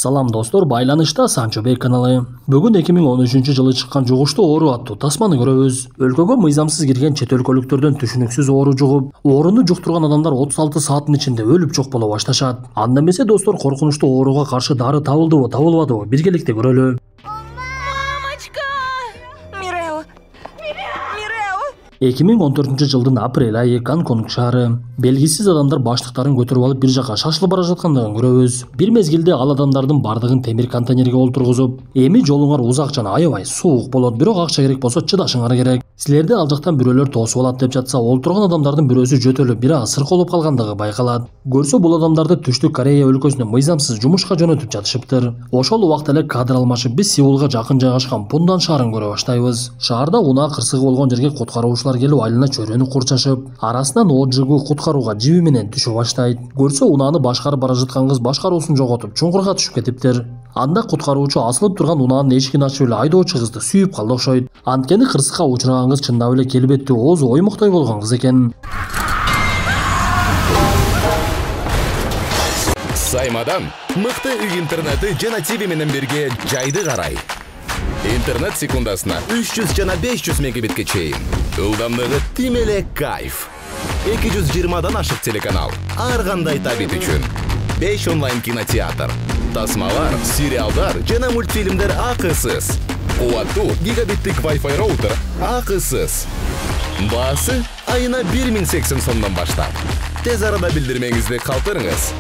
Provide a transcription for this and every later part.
Салам достор, байланышта Санчо Бей каналы. Бүгүн 2013-жылы чыккан жугуштуу оору аттуу тасманы көрөбүз. Өлкөгө мыйзамсыз кирген чет өлкөлүктөрдөн түшүнүксүз оору жугуп, ооруну жуктурган адамдар 36 сааттын ичинде өлүп жок боло башташат. Анда эмесе достор, коркунучтуу ооруга каршы дары табылдыбы, табылбадыбы, биргеликте көрөлү. 2014-жылдын апрель айы Гонконг шаары. Белгисиз адамдар баштыктарын көтөрүп алып бир жака шашылып бара жаткандыгын көрөбүз. Бир мезгилде ал адамдардын бардыгын темир контейнерге олтургузуп, эми жолуңар узак жана аябай суук болот, бирок акча керек болсо чыдашыңар керек. Силерди ал жактан бирөөлөр тосуп алат деп жатса, олтурган адамдардын бирөөсү жөтөлүп, бири сырколоп калгандыгы байкалат. Көрсө бул адамдарды Түштүк Корея өлкөсүнө мыйзамсыз жумушка жөнөтүп жатышыптыр. Ошол убакта эле кадр алмашып, биз Сеулга жакын жайгашкан Пундан шаарын көрө баштайбыз. Шаарда унаа кырсыгы болгон жерге куткаруучулар келип айлана чөрөнү курчашып, арасынан Оджигу куткарууга жиби менен түшө баштайт. Көрсө унааны башкарып бара жаткан кыз башкаруусун жоготуп, чуңкурга түшүп кетиптир. Анда куткаруучу асылып турган унаанын эшигин ачып эле айдоочу кызды сүйүп калды окшойт. Анткени кырсыкка учураган кыз чындап эле келбеттүү, оозу оймоктой болгон кыз экен. Саймадан мыкты үй интернети жана ТВ менен бирге жайды карай. Интернет секундасына 300 жана 500 мегабитке чейин. Ылдамдыгы тим эле кайф. 220дан ашык телеканал. Ар кандай табит үчүн. 5 онлайн кинотеатр. Тасмалар, сериалдар жана мультфильмдер акысыз. Кубаттуу гигабиттик Wi-Fi роутер акысыз. Баасы айына 1080 сомдон баштап. Тез арада билдирмеңизди калтырыңыз.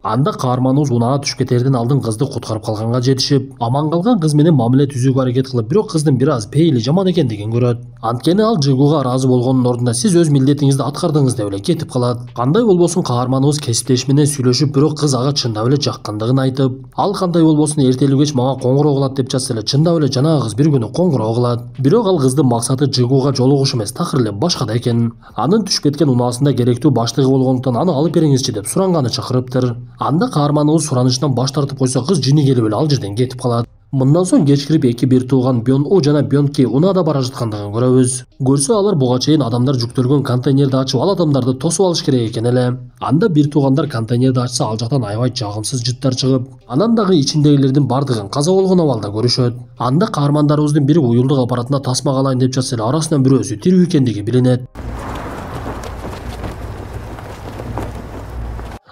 Анда каарманыбыз унаа түшүп кетерден алдын кызды куткарып калганга жетишип, аман калган кыз менен мамиле түзүүгө аракет кылып, бирок кыздын бир аз пейили жаман экендигин көрөт. Анткени ал Жигуга ыраазы болгондун ордуна сиз өз милдетиңизди аткардыңыз деп эле кетип калат. Кандай болбосун каарманыбыз кесиптеш менен сүйлөшүп, бирок кыз ага чындап эле жаккандыгын айтып, ал кандай болбосун эртелүү кеч мага коңгуроо кылат деп жатса эле, чындап эле жанагы кыз бир күнү коңгуроо кылат. Бирок ал кыздын максаты Жигуга жолугуш эмес, такыр эле башкада экен. Анын түшүп кеткен унаасында керектүү баштыгы болгондуктан аны алып бериңизчи деп суранганы чакырыптыр. Анда каарманыбыз суранычынан баш тартып койсо, кыз жини келип эле ал жерден кетип калат. Мындан соң кечкирип эки бир тууган Бён-У жана Бён-Ки унаада бара жаткандыгын көрөбүз. Көрсө алар буга чейин адамдар жүктөлгөн контейнерди ачып, ал адамдарды тосуп алыш керек экен эле. Анда бир туугандар контейнерди ачса, ал жактан аябай жагымсыз жыттар чыгып, анан дагы ичиндегилердин бардыгын каза болгон абалда көрүшөт. Анда каармандарыбыздын бири уюлдук аппаратына тасма калайын деп жатса эле, арасынан бирөөсү тирүү экендиги билинет.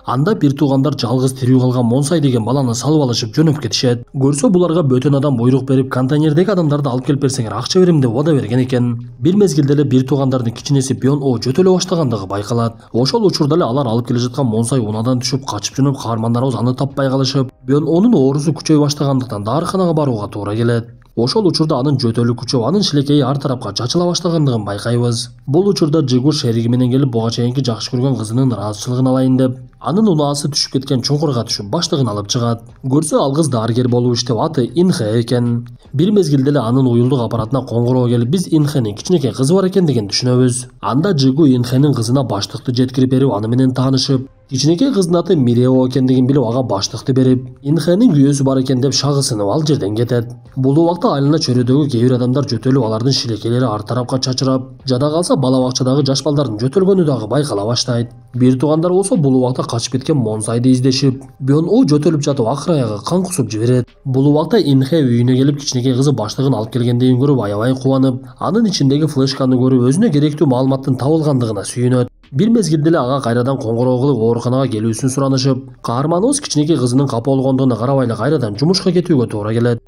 Анда бир туугандар жалгыз тирүү калган Монсай деген баланы салып алышып жөнөп кетишет. Көрсө буларга бөтөн адам буйрук берип, контейнердеги адамдарды алып келип берсеңер акча берем деп вада берген экен. Бир мезгилде эле бир туугандардын кичинеси Бён-У жөтөлө баштагандыгы байкалат. Ошол учурда эле алар алып келе жаткан Монсай унаадан түшүп качып жөнөп, каармандарыбыз аны таппай калышып, Бён-Унун оорусу күчөй баштагандыктан дарыканага барууга туура келет. Ошол учурда анын жөтөлү күчөп, анын шилекейи ар тарапка чачыла баштагандыгын байкайбыз. Бул учурда Жигу шериги менен келип, буга чейинки жакшы көргөн кызынын ыраазычылыгын алайын деп, анын унаасы түшүп кеткен чуңкурга түшүп, баштыгын алып чыгат. Көрсө ал кыз дарыгер болуп иштеп, аты Инхэ экен. Бир мезгилде эле анын уюлдук аппаратына коңгуроо келип, биз Инхэнин кичинекей кызы бар экендигин түшүнөбүз. Анда Жигу Инхэнин кызына баштыкты жеткирип берип, аны менен таанышып, кичинекей кыздын аты Мирео экендигин билип, ага баштыкты берип, Инхэнин күйөөсү бар экен деп шагысынып ал жерден кетет. Бул убакта айлана чөрөдөгү кээ бир адамдар жөтөлүп, алардын шилекейлери ар тарапка чачырап, жада калса бала бакчадагы жаш балдардын жөтөлгөнү дагы байкала баштайт. Бир туугандар болсо бул убакта качып кеткен Монсайды издешип, Бён-У жөтөлүп жатып, акыр аягы кан кусуп жиберет. Бул убакта Инхэ үйүнө келип, кичинекей кызы баштыгын алып келгендигин көрүп, аябай кубанып, анын ичиндеги флешканы көрүп, өзүнө керектүү маалыматтын табылгандыгына сүйүнөт. Бир мезгилде эле ага кайрадан коңгуроо кылып, ооруканага келүүсүн суранышып, каарманыбыз кичинекей кызынын капа болгондугуна карабай эле кайрадан жумушка кетүүгө туура келет.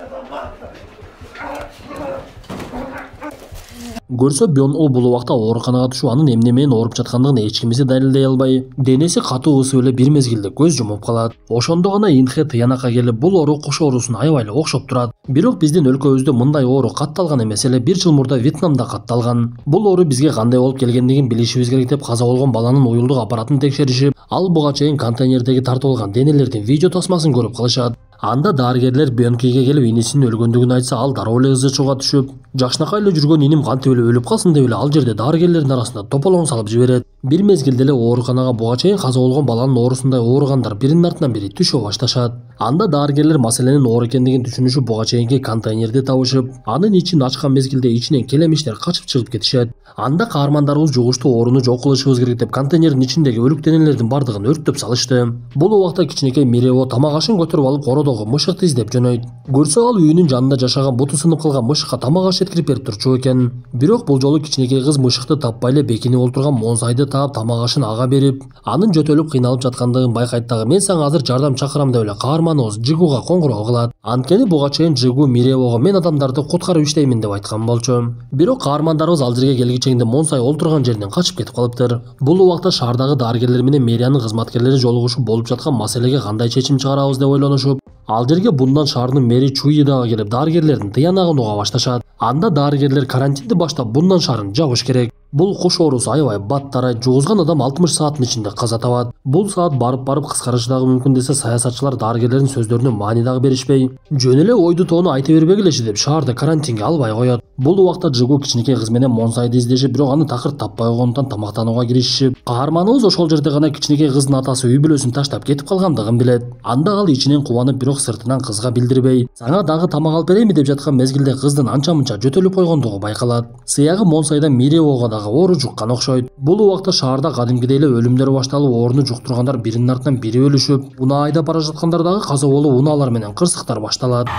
Көрсө Бён-У бул убакта ооруканага түшүп, анын эмне менен ооруп жаткандыгын эч кимиси далилдей албай, денеси катуу ысып эле бир мезгилде көз жумуп калат. Ошондо гана Инхэ тыянакка келип, бул оору кош оорусуна аябай эле окшоп турат. Бирок биздин өлкөбүздө мындай оору катталган эмес эле, бир жыл мурда Вьетнамда катталган. Бул оору бизге кандай болуп келгендигин билишибиз керек деп, каза болгон баланын уюлдук аппаратын текшеришип, ал буга чейин контейнердеги тартып алган денелердин видео тасмасын көрүп калышат. Анда дарыгерлер Бён-Киге келип, инисинин өлгөндүгүн айтса, ал дароо эле ызы чууга түшүп, жакшынакай эле жүргөн иним кантип эле өлүп калсын деп эле ал жерде дарыгерлердин арасында тополоң салып жиберет. Бир мезгилде эле ооруканага буга чейин каза болгон баланын оорусундай ооругандар биринин артынан бири түшө башташат. Анда дарыгерлер маселенин оор экендигин түшүнүшүп, буга чейинки контейнерди табышып, анын ичин ачкан мезгилде ичинен келемиштер качып чыгып кетишет. Анда каармандарыбыз жугуштуу ооруну жок кылышыбыз керек деп, контейнердин ичиндеги өлүк денелердин бардыгын өрттөп салышты. Бул убакта кичинекей Мирео тамак ашын көтөрүп алып, ордогу мышыкты издеп жөнөйт. Көрсө ал үйүнүн жанында жашаган буту сынып калган мышыкка тамак аш жеткирип берип турчу экен. Бирок бул жолу кичинекей кыз мышыкты таппай эле бекинип отурган Монсайды таап тамак ашын ага берип, анын жөтөлүп кыйналып жаткандыгын байкайт дагы мен сага азыр жардам чакырам деп эле каарманыбыз Жигуга коңгуроо кылат. Анткени буга чейин Жигу Миреого мен адамдарды куткарып иштеймин деп айткан болчу. Бирок каармандарыбыз ал жерге келгичеңде Монсай олтурган жеринен качып кетип калыптыр. Бул убакта шаардагы дарыгерлер менен мэриянын кызматкерлери жолугушуп болуп жаткан маселеге кандай чечим чыгарабыз деп ойлонушуп, ал жерге bundan шаардын мэри Чуи дагы келип дарыгерлердин тыянагын уга башташат. Анда дарыгерлер карантинди баштап bundan шаарын жабыш керек. Бул куш оорусу аябай бат тарайт, жугузган адам 60 сааттын ичинде каза табат. Бул саат барып кыскарышы дагы мүмкүн десе саясатчылар дарыгерлердин сөздөрүнө маани дагы беришпей, жөн эле ойду тоону айта бербегилечи деп шаарды карантинге албай коет. Бул убакта Жигу кичинекей кыз менен Монсайды издешип, бирок аны такыр таппай койгондуктан тамактанууга киришишип, каарманыбыз ошол жерде гана кичинекей кыздын атасы үй бүлөсүн таштап кетип калгандыгын билет. Анда ал ичинен кубанып, бирок сыртынан кызга билдирбей, сага дагы тамак алып берейми деп жаткан мезгилде кыздын анча-мынча жөтөлүп койгондугу байкалат. Сыягы Монсайдан Миреого дагы оору жуккан окшойт. Бул убакта шаарда кадимкидей эле өлүмдөр башталып, ооруну жуктургандар биринин артынан бири өлүшүп, унаа айдап бара жаткандар дагы каза болуп, унаалар менен кырсыктар башталат.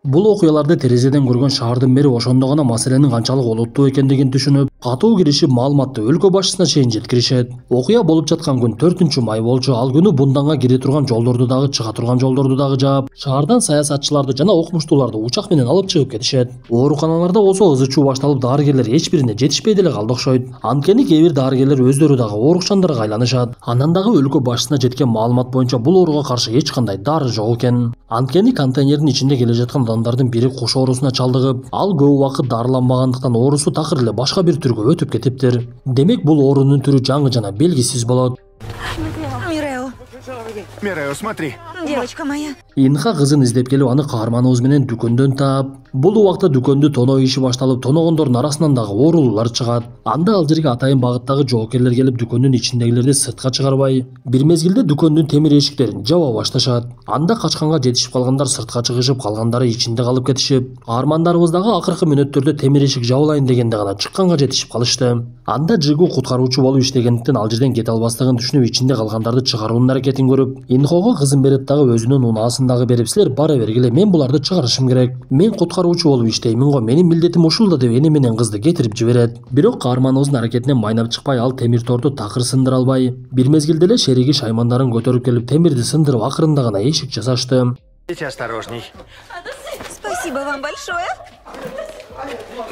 Бул окуяларды терезеден көргөн шаардын мэри ошондо гана маселенин канчалык олуттуу экендигин түшүнүп, катуу киришип маалыматты өлкө башчысына чейин жеткиришет. Окуя болуп жаткан күн 4-май болчу. Ал күнү Бунданга кире турган жолдорду дагы, чыга турган жолдорду дагы жаап, шаардан саясатчыларды жана окумуштууларды учак менен алып чыгып кетишет. Ооруканаларда болсо ызы чуу башталып, дарыгерлер эч бирине жетишпей деле калды окшойт. Анткени кээ бир дарыгерлер өздөрү дагы оорукчандарга айланышат. Анан дагы өлкө башчысына жеткен маалымат боюнча бул ооруга каршы эч кандай дары жок экен. Анткени контейнердин ичинде келе жаткан адамдардын бири куш оорусуна чалдыгып, ал көп убакыт дарыланбагандыктан оорусу такыр эле башка бир түргө өтүп кетиптир. Демек бул оорунун түрү жаңы жана белгисиз болот. Мирео, смотри. Девочка моя. Инха кызын издеп келип, аны каарманыбыз менен дүкөндөн таап, бул убакта дүкөндү тоноо иши башталып, тоногондордун арасынан дагы оорулуулар чыгат. Анда ал жерге атайын багыттагы жоокерлер келип, дүкөндүн ичиндегилерди сыртка чыгарбай, бир мезгилде дүкөндүн темир эшиктерин жаба башташат. Анда качканга жетишип калгандар сыртка чыгышып, калгандары ичинде калып кетишип, каармандарыбыз дагы акыркы мүнөттөрдө темир эшик жабылайын дегенде гана чыкканга жетишип калышты. Анда Жигу куткаруучу болуп иштегендиктен ал жерден кете албастыгын түшүнүп, ичинде калгандарды чыгаруунун аракетин көрүп, Инхого кызын берип дагы өзүнүн унаасын дагы берип, силер бара бергиле, мен буларды чыгарышым керек. Мен куткаруучу болуп иштеймин го, менин милдетим ушул да деп эне менен кызды кетирип жиберет. Бирок каарманыбыздын аракетинен майнап чыкпай, ал темир торду такыр сындыра албай, бир мезгилде эле шериги шаймандарын көтөрүп келип, темирди сындырып акырында гана эшик жасашты. Будьте осторожней. Спасибо вам большое.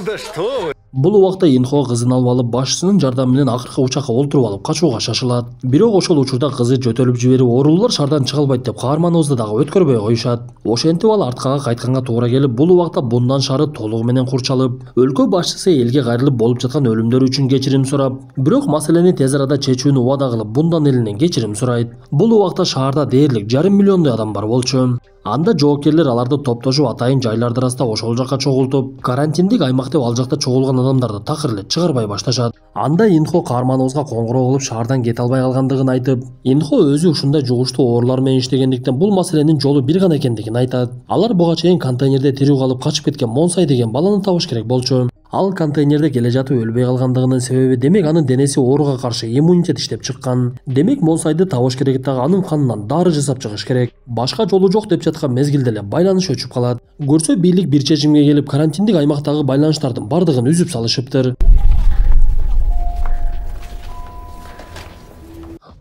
Да что вы? Бул убакта Инхо кызын алып алып, башчысынын жардамы менен акыркы учакка олтуруп алып качууга шашылат. Бирок ошол учурда кызы жөтөлүп жиберип, оорулуулар шаардан чыга албайт деп каарманыбызды дагы өткөрбөй коюшат. Ошентип ал арткага кайтканга туура келип, бул убакта Бундан шаары толугу менен курчалып, өлкө башчысы элге кайрылып болуп жаткан өлүмдөр үчүн кечирим сурап, бирок маселени тез арада чечүүнү убада кылып, Бундан элинен кечирим сурайт. Бул убакта шаарда дээрлик 5,5 миллиондой адам бар болчу. Анда жоокерлер аларды топтошуп, атайын жайларды арасында ошол жакка чогултуп, карантиндик аймак деп ал жакта чогулган адамдарды такыр эле чыгарбай башташат. Анда Инхо каарманыбызга коңгуроо кылып, шаардан кете албай калгандыгын айтып, Инхо өзү ушундай жугуштуу оорулар менен иштегендиктен бул маселенин жолу бир гана экендигин айтат. Алар буга чейин контейнерде тирүү калып качып кеткен Монсай деген баланы табыш керек болчу. Ал контейнерде келе жатып өлбөй калгандыгынын себеби, демек анын денеси ооруга каршы иммунитет иштеп чыккан. Демек Монсайды табыш керек дагы, анын канынан дары жасап чыгыш керек. Башка жолу жок деп жаткан мезгилде эле байланыш өчүп калат. Көрсө бийлик бир чечимге келип, карантиндик аймактагы байланыштардын бардыгын үзүп салышыптыр.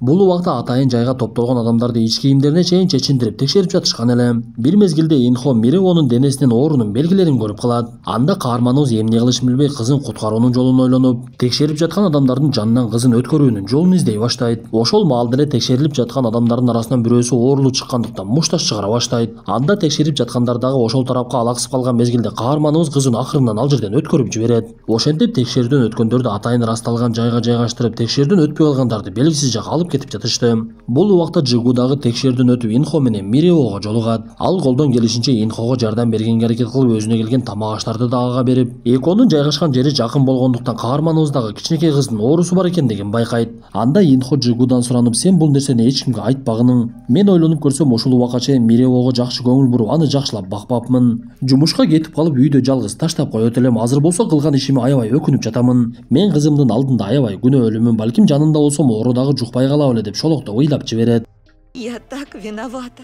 Бул убакта атайын жайга топтолгон адамдарды ич кийимдерине чейин чечиндирип текшерип жатышкан эле. Бир мезгилде Инхо Миреонун денесинин оорунун белгилерин көрүп калат. Анда каарманыбыз эмне кылышын билбей кызын куткаруунун жолун ойлонуп, текшерип жаткан адамдардын жанынан кызын өткөрүүнүн жолун издей баштайт. Ошол маалда эле текшерилип жаткан адамдардын арасынан бирөөсү оорулуу чыккандыктан мушташ чыгара баштайт. Анда текшерип жаткандар дагы ошол тарапка алаксып калган мезгилде каарманыбыз кызын акырынан ал жерден өткөрүп жиберет. Ошентип текшерүүдөн өткөндөрдү атайын ырасталган жайга жайгаштырып, текшерүүдөн өтпөй калгандарды белгисиз жакка алып кетип жатышты. Бул убакта Жигу дагы текшерүүдөн өтүп Инхо менен Миреого жолугат. Ал колдон келишинче Инхого жардам бергенге аракет кылып, өзүнө келген тамак аштарды да ага берип, экөөнүн жайгашкан жери жакын болгондуктан каарманыбыз дагы кичинекей кыздын оорусу бар экендигин байкайт. Анда Инхо Жигудан суранып, сен бул нерсени эч кимге айтпагының. Мен ойлонуп көрсөм, ушул убакка чейин Миреого жакшы көңүл буруп, аны жакшылап бакпапмын. Жумушка кетип калып, үйдө жалгыз таштап коет элем. Азыр болсо кылган ишиме аябай өкүнүп жатамын. Мен кызымдын алдында аябай күнөөлүмүн, балким жанында болсом оору дагы жукпай калат. сала эле деп шолокто ыйлап жиберет. Я так виновата.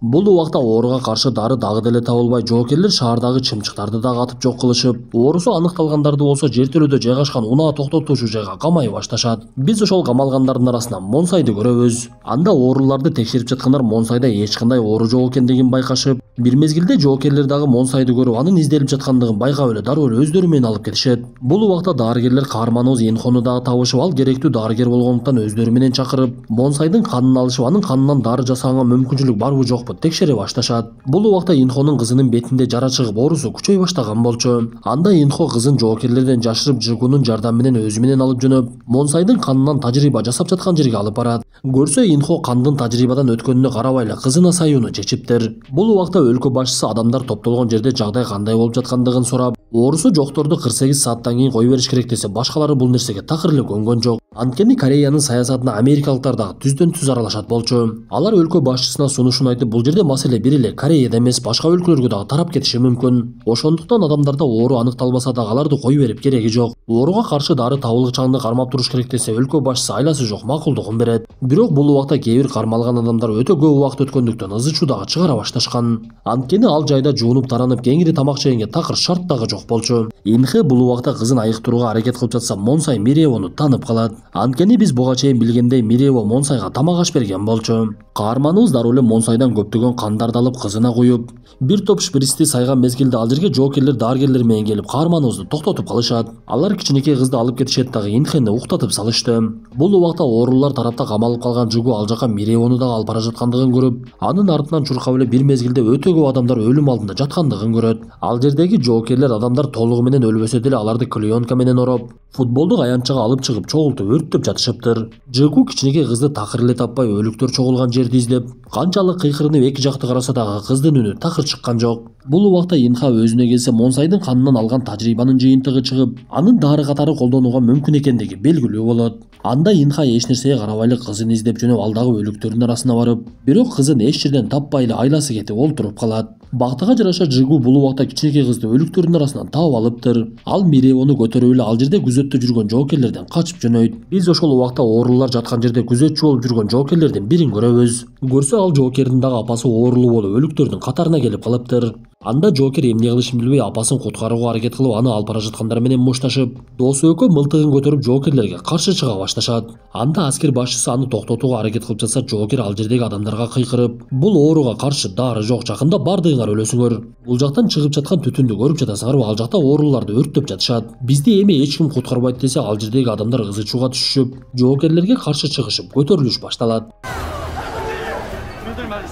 Бул убакта ооруга каршы дары дагы деле табылбай, жоокерлер шаардагы чымчыктарды дагы атып жок кылышып, оорусу аныкталгандарды болсо жертөлөдө жайгашкан унаа токтотуучу жайга камай башташат. Биз ошол камалгандардын арасынан Монсайды көрөбүз. Анда ооруларды текшерип жаткандар Монсайда эч кандай оору жок экендигин байкашып, бир мезгилде жоокерлер дагы Монсайды көрүп, анын изделип жаткандыгын байкап эле дароо эле өздөрү менен алып кетишет. Бул убакта дарыгерлер каарманыбыз Инхону дагы табышып, ал керектүү дарыгер болгондуктан өздөрү менен чакырып, Монсайдын канын алышып, анын канынан дары жасаганга мүмкүнчүлүк барбы жокпу текшере башташат. Бул убакта Инхонун кызынын бетинде жара чыгып, оорусу күчөй баштаган болчу. Анда Инхо кызын жоокерлерден жашырып, Жигунун жардамы менен өзү менен алып жөнөп, Монсайдын канынан тажрыйба жасап жаткан жерге алып барат. Көрсө Инхо кандын тажрыйбадан өткөнүнө карабай эле кызына саюуну чечиптир. Бул убакта өлкө башчысы адамдар топтолгон жерде жагдай кандай болуп жаткандыгын сурап, оорусу жокторду 48 сааттан кийин кое бериш керек десе, башкалары бул нерсеге такыр эле көнгөн жок. Анткени Кореянын саясатына америкалыктар дагы түздөн түз аралашат болчу. Алар өлкө башчысына сунушун айтып, бул жерде маселе бир эле Кореяда эмес, башка өлкөлөргө дагы тарап кетиши мүмкүн. Ошондуктан адамдарда оору аныкталбаса дагы аларды кой берип кереги жок. Ооруга каршы дары табылгычаңды кармап туруш керек десе, өлкө башчысы айласы жок макулдугун берет. Бирок бул убакта кээ бир кармалган адамдар өтө көп убакыт өткөндүктөн ызы-чуу дагы чыгара башташкан. Анткени ал жайда жуунуп таранып кеңири тамак жегенге такыр шарт дагы жок болчу. Инхе бул убакта кызын айыктырууга аракет кылып жатса, Монсай Миревону танып калат. Анткени биз буга чейин билгендей, Мирево Монсайга тамак аш берген болчу. Каарманыбыз дароо эле Монсайдан көптөгөн кандарды алып кызына куюп, бир топ шприцти сайган мезгилде ал жерге жоокерлер дарыгерлер менен келип каарманыбызды токтотуп калышат. Алар кичинекей кызды алып кетишет дагы Инхени уктатып салышты. Бул убакта оорулар тарапта камалып калган Жигу ал жака Миревону дагы алып бара жаткандыгын көрүп, анын артынан чуркап эле бир мезгилде өтө көп адамдар өлүм алдында жаткандыгын көрөт. Ал жердеги жоокерлер адамдар толугу менен өлбөсө деле аларды клеенка менен ороп, футболдук аянтчага алып чыгып чогултуп өрттөп жатышыптыр. Жигу кичинекей кызды такыр эле таппай өлүктөр чогулган жерди издеп, канчалык кыйкырынып эки жакты караса дагы кыздын үнү такыр чыккан жок. Бул убакта Инха өзүнө келсе, Монсайдын канынан алган тажрыйбанын жыйынтыгы чыгып, анын дары катары колдонууга мүмкүн экендиги белгилүү болот. Анда Инха эч нерсеге карабай эле кызын издеп жөнөп, ал дагы өлүктөрдүн арасына барып, бирок кызын эч жерден таппай эле айласы кетип олтуруп калат. Бактыга жараша Жигу бул убакта кичинекей кызды өлүктөрдүн арасынан таап алыптыр. Ал Миревону көтөрүп эле ал жерде күзөттө жүргөн жоокерлерден качып жөнөйт. Биз ошол убакта оорулар жаткан жерде күзөтчү болуп жүргөн жоокерлердин бирин көрөбүз. Көрсө ал жоокердин дагы апасы оорулуу болуп өлүктөрдүн катарына келип калыптыр. Анда жоокер эмне кылышын билбей апасын куткарууга аракет кылып, аны алып бара жаткандар менен мушташып, досу экөө мылтыгын көтөрүп жоокерлерге каршы чыга башташат. Анда аскер башчысы аны токтотууга аракет кылып жатса, жоокер ал жердеги адамдарга кыйкырып, бул ооруга каршы дары жок, жакында бардыгыңар өлөсүңөр. Бул жактан чыгып жаткан түтүндү көрүп жатасыңарбы? Ал жакта ооруларды өрттөп жатышат. Бизди эми эч ким куткарбайт десе, ал жердеги адамдар ызы-чууга түшүшүп, жоокерлерге каршы чыгышып, көтөрүлүш башталат.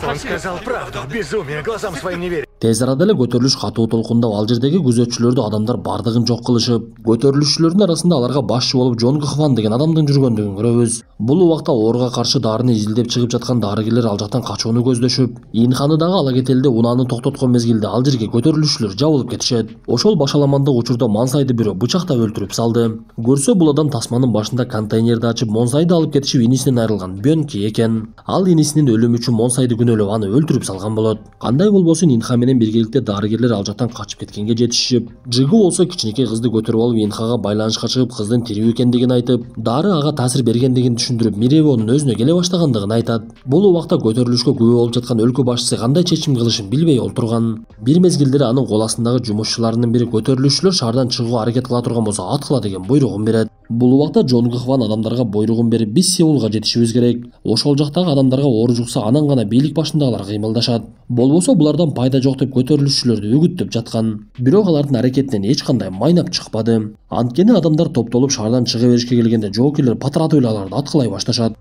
Он сказал правду. Безумие, глазам своим не верит. Тез арада эле көтөрүлүш катуу толкундап, ал жердеги күзөтчүлөрдү адамдар бардыгын жок кылышып, көтөрүлүшчүлөрдүн арасында аларга башчы болуп Жон Гхван деген адамдын жүргөндүгүн көрөбүз. Бул убакта ооруга каршы дарыны изилдеп чыгып жаткан дарыгерлер ал жактан качууну көздөшүп, Инханы дагы ала кетелде унааны токтоткон мезгилде ал жерге көтөрүлүшчүлөр жабылып кетишет. Ошол башаламандык учурда Монсайды бирөө бычактап өлтүрүп салды. Көрсө бул адам тасманын башында контейнерди ачып, Монсайды алып кетишип инисинен айрылган Бёнки экен. Ал инисинин өлүмү үчүн Монсайды күнөөлөп аны өлтүрүп салган болот. Кандай болбосун Инха менен биргеликте дарыгерлер ал жактан качып кеткенге жетишишип, Жигу болсо кичинекей кызды көтөрүп алып Инхага байланышка чыгып, кыздын тирүү экендигин айтып, дары ага таасир бергендигин түшүндүрүп, Миревонун өзүнө келе баштагандыгын айтат. Бул убакта көтөрүлүшкө күбө болуп жаткан өлкө башчысы кандай чечим кылышын билбей олтурган. Бир мезгилдери анын кол астындагы жумушчуларынын бири көтөрүлүшчүлөр шаардан чыгууга аракет кыла турган болсо аткыла деген буйругун берет. Бул убакта Жон Гхван адамдарга буйругун берип, биз Сеулга жетишибиз керек. Ошол жактагы адамдарга оору жукса, анан гана бийлик башындагылар кыймылдашат. Болбосо булардан пайда жок деп көтөрүлүшчүлөрдү үгүттөп жаткан. Бирок алардын аракетинен эч кандай майнап чыкпады. Анткени адамдар топтолуп шаардан чыга беришке келгенде жоокерлер патыратып эле аларды аткылай башташат.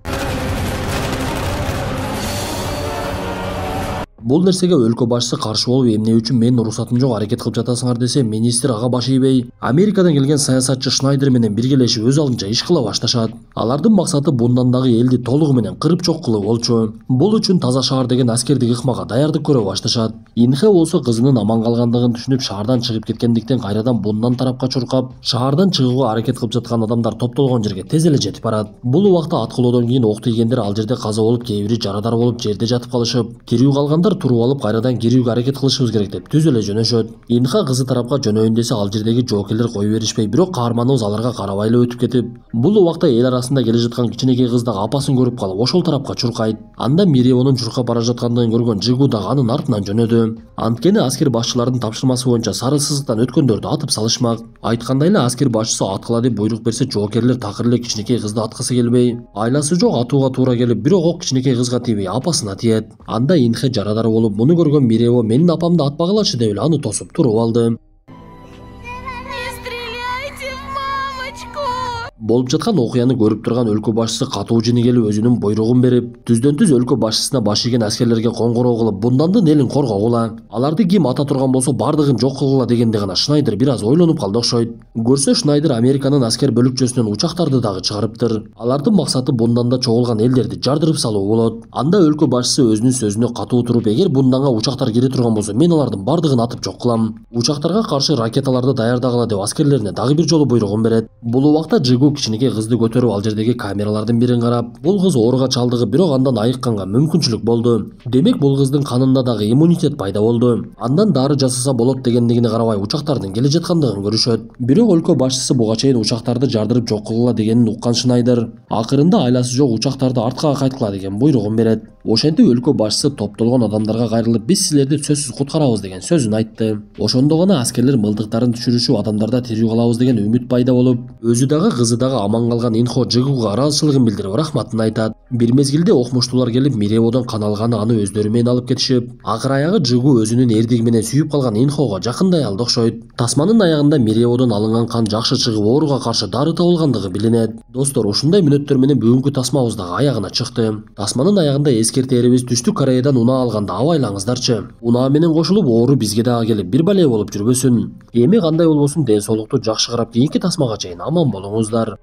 Бул нерсеге өлкө башчысы каршы болуп, эмне үчүн менин уруксатым жок аракет кылып жатасыңар десе, министр ага баш ийбей, Америкадан келген саясатчы Шнайдер менен биргелешип өз алдынча иш кыла башташат. Алардын максаты bundan дагы элди толугу менен кырып жок кылуу болчу. Бул үчүн таза шаар деген аскердик ыкмага даярдык көрө башташат. Инхе болсо кызынын аман калгандыгын түшүнүп, шаардан чыгып кеткендиктен кайрадан bundan тарапка чуркап, шаардан чыгууга аракет кылып жаткан адамдар топтолгон жерге тез эле жетип барат. Бул убакта аткылоодон кийин ок тийгендер ал жерде каза болуп, кээ бири жарадар болуп жерде жатып калышып, тирүү калгандар туруп алып кайрадан кирүүгө аракет кылышыбыз керек деп түз эле жөнөшөт. Инха кызы тарапка жөнөйүн десе ал жердеги жоокерлер кое беришпей, бирок каарманыбыз аларга карабай эле өтүп кетип, бул убакта эл арасында келе жаткан кичинекей кыз дагы апасын көрүп калып ошол тарапка чуркайт. Анда Миреонун чуркап бара жаткандыгын көргөн Жигу дагы анын артынан жөнөдү. Анткени аскер башчыларынын тапшырмасы боюнча сары сызыктан өткөндөрдү атып салышмак. Айткандай эле аскер башчысы аткыла деп буйрук берсе, жоокерлер такыр эле кичинекей кызды аткысы келбей, айласы жок атууга туура келип, бирок ок кичинекей кызга тийбей апасына тиет. Анда Инхе жарадар болуп, муну көргөн Мирео менин апамды атпагылачы деп эле аны тосуп туруп алды. Болуп жаткан окуяны көрүп турган өлкө башчысы катуу жини келип өзүнүн буйругун берип, түздөн түз өлкө башчысына баш ийген аскерлерге коңгуроо кылып, бундандын элин коргогула. Аларды ким ата турган болсо бардыгын жок кылгыла дегенде гана Шнайдер бир аз ойлонуп калды окшойт. Көрсө Шнайдер Американын аскер бөлүкчөсүнөн учактарды дагы чыгарыптыр. Алардын максаты бунданда чогулган элдерди жардырып салуу болот. Анда өлкө башчысы өзүнүн сөзүнө катуу туруп, эгер бунданга учактар кире турган болсо, мен алардын бардыгын атып жок кылам. Учактарга каршы ракеталарды даярдагыла деп аскерлерине дагы бир жолу буйругун берет. Бул убакта Жигу кичинекей кызды көтөрүп ал жердеги камералардын бирин карап, бул кыз ооруга чалдыгы, бирок андан айыкканга мүмкүнчүлүк болду. Демек бул кыздын канында дагы иммунитет пайда болду. Андан дары жасаса болот дегендигине карабай учактардын келе жаткандыгын көрүшөт. Бирок өлкө башчысы буга чейин учактарды жардырып жок кылгыла дегенин уккан Шнайдер акырында айласы жок учактарды арткага кайткыла деген буйругун берет. Ошентип өлкө башчысы топтолгон адамдарга кайрылып, биз силерди сөзсүз куткарабыз деген сөзүн айтты. Ошондо гана аскерлер мылтыктарын түшүрүшүп, адамдарда тирүү калабыз деген үмүт пайда болуп, өзү дагы кызы дагы аман калган Инхо Жигуга ыраазычылыгын билдирип рахматын айтат. Бир мезгилде окмуштуулар келип Миреодон кан алганы аны өздөрү менен алып кетишип, акыр аягы Жигу өзүнүн эрдиги менен сүйүп калган Инхого жакындай алды окшойт. Тасманын аягында Миреодон алынган кан жакшы чыгып, ооруга каршы дары табылгандыгы билинет. Достор, ушундай мүнөттөр менен бүгүнкү тасмабыз дагы аягына чыкты. Тасманын аягында эскертээрибиз, Түштүк Кореядан унаа алганда абайлаңыздарчы. Унаа менен кошулуп оору бизге дагы келип бир бале болуп жүрбөсүн. Эми кандай болбосун, ден соолукту жакшы карап, кийинки тасмага чейин аман болуңуздар.